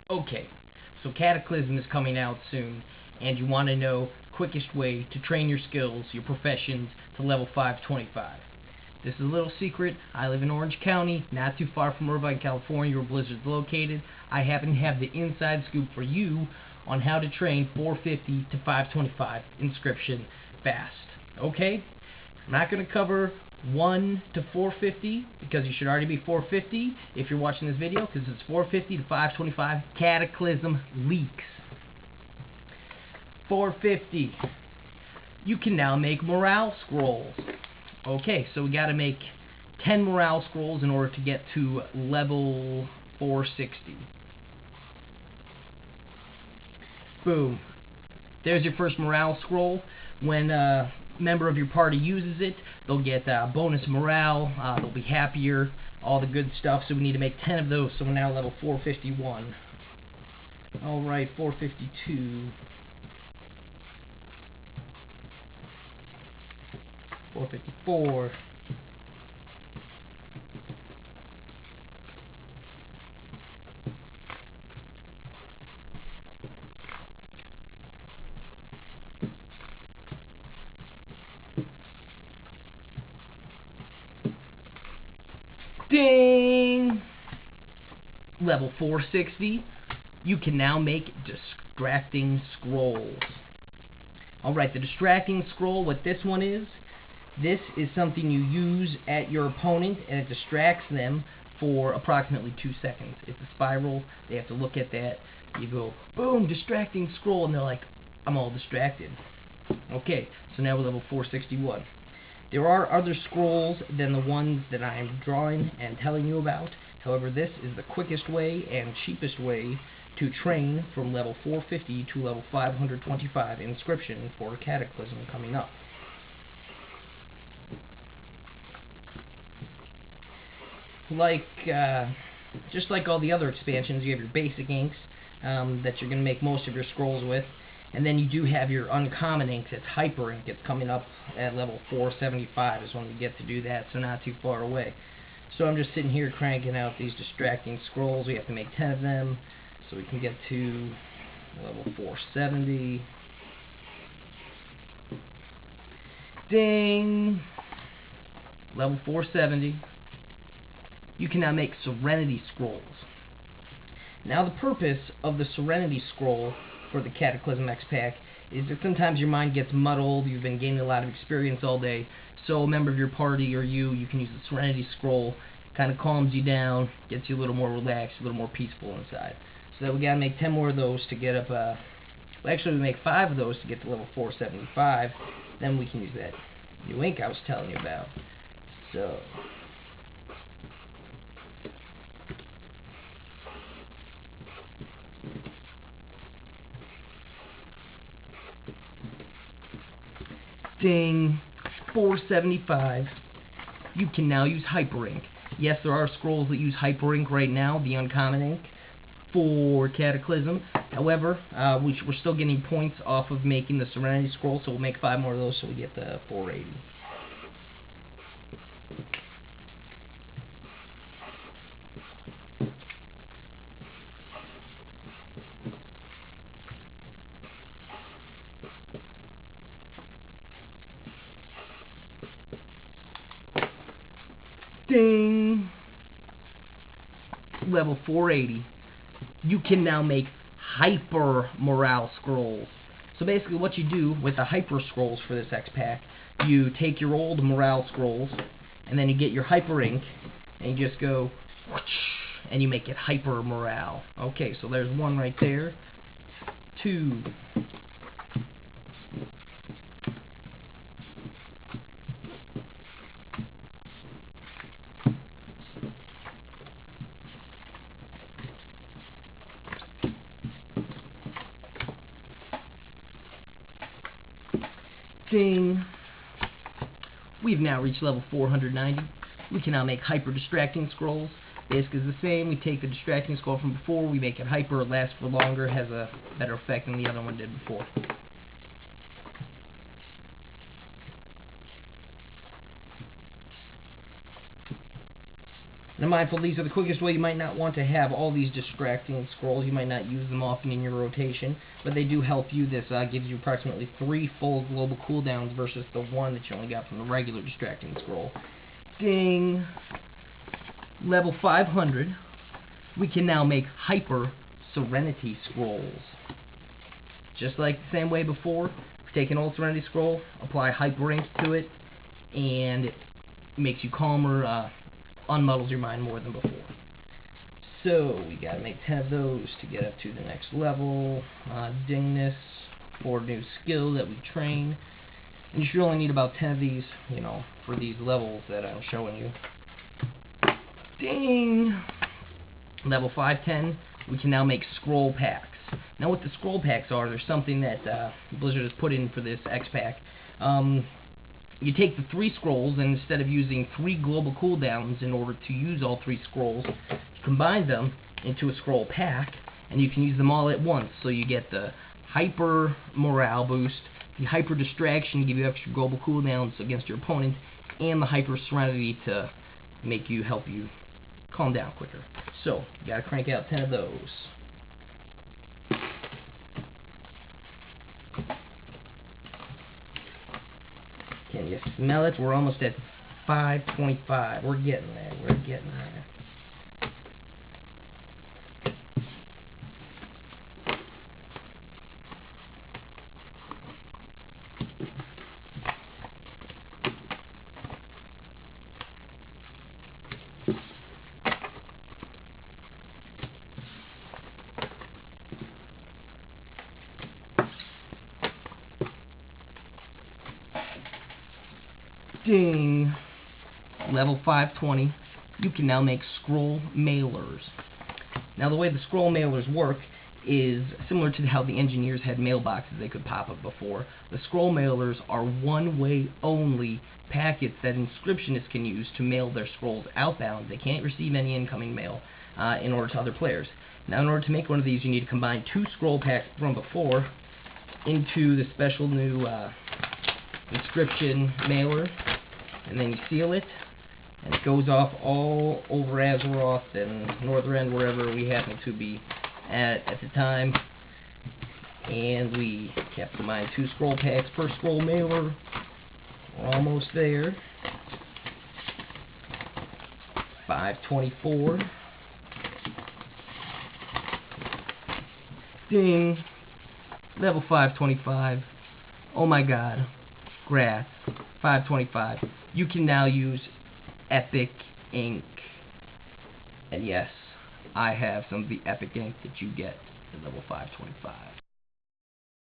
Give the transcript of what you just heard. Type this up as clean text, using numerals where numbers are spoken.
Okay, so Cataclysm is coming out soon, and you want to know quickest way to train your skills, your professions, to level 525. This is a little secret. I live in Orange County, not too far from Irvine, California, where Blizzard's located. I happen to have the inside scoop for you on how to train 450 to 525 Inscription fast. Okay? I'm not going to cover 1 to 450 because you should already be 450 if you're watching this video, because it's 450 to 525 Cataclysm leaks. 450. You can now make morale scrolls. Okay, so we got to make 10 morale scrolls in order to get to level 460. Boom. There's your first morale scroll. When a member of your party uses it, they'll get bonus morale, they'll be happier, all the good stuff. So we need to make 10 of those, so we're now level 451. Alright, 452. 454. Ding! Level 460. You can now make distracting scrolls. Alright, the distracting scroll, what this one is something you use at your opponent, and it distracts them for approximately 2 seconds. It's a spiral. They have to look at that. You go, boom, distracting scroll, and they're like, I'm all distracted. Okay, so now we're level 461. There are other scrolls than the ones that I'm drawing and telling you about. However, this is the quickest way and cheapest way to train from level 450 to level 525 Inscription for Cataclysm coming up. Just like all the other expansions, you have your basic inks that you're going to make most of your scrolls with. And then you do have your uncommon inks. It's hyper ink. It's coming up at level 475 is when you get to do that, so not too far away. So I'm just sitting here cranking out these distracting scrolls. We have to make 10 of them so we can get to level 470. Ding! Level 470. You can now make Serenity Scrolls. Now the purpose of the Serenity Scroll for the Cataclysm X Pack is that sometimes your mind gets muddled, you've been gaining a lot of experience all day, so a member of your party or you can use the Serenity Scroll. Kind of calms you down, gets you a little more relaxed, a little more peaceful inside. So we gotta make 10 more of those to get up, well, actually we make 5 of those to get to level 475, then we can use that new ink I was telling you about. So ding, 475. You can now use hyper ink. Yes, there are scrolls that use hyper ink right now, the uncommon ink, for Cataclysm. However, we're still getting points off of making the Serenity Scroll, so we'll make 5 more of those so we get the 480. Ding! Level 480. You can now make hyper morale scrolls. So basically what you do with the hyper scrolls for this X pack, you take your old morale scrolls and then you get your hyper ink and you just go whoosh, and you make it hyper morale. Okay, so there's 1 right there. 2. Ding. We've now reached level 490. We can now make hyper distracting scrolls. Basically is the same. We take the distracting scroll from before, we make it hyper, it lasts for longer, has a better effect than the other one did before. Now mindful, these are the quickest way. You might not want to have all these distracting scrolls. You might not use them often in your rotation, but they do help you. This gives you approximately 3 full global cooldowns versus the 1 that you only got from the regular distracting scroll. Ding! Level 500, we can now make Hyper Serenity Scrolls. Just like the same way before, take an old Serenity Scroll, apply Hyper Ink to it, and it makes you calmer, unmuddles your mind more than before. So, we gotta make 10 of those to get up to the next level. Ding this for new skill that we train. And you should only need about 10 of these, you know, for these levels that I'm showing you. Ding! Level 510, we can now make scroll packs. Now what the scroll packs are, there's something that Blizzard has put in for this X-Pack. You take the 3 scrolls, and instead of using 3 global cooldowns in order to use all 3 scrolls, you combine them into a scroll pack, and you can use them all at once. So you get the hyper morale boost, the hyper distraction to give you extra global cooldowns against your opponent, and the hyper serenity to help you calm down quicker. So, you gotta crank out 10 of those. Can you smell it? We're almost at 525. We're getting there. We're getting there. Ding! Level 520, you can now make scroll mailers. Now the way the scroll mailers work is similar to how the engineers had mailboxes they could pop up before. The scroll mailers are one-way only packets that inscriptionists can use to mail their scrolls outbound. They can't receive any incoming mail in order to other players. Now in order to make one of these, you need to combine 2 scroll packs from before into the special new inscription mailer, and then you seal it, and it goes off all over Azeroth and Northrend, wherever we happen to be at the time. And we have to combine 2 scroll packs per scroll mailer. We're almost there. 524. Ding! Level 525. Oh my god. Grass. 525. You can now use Epic Ink. And yes, I have some of the Epic Ink that you get at level 525.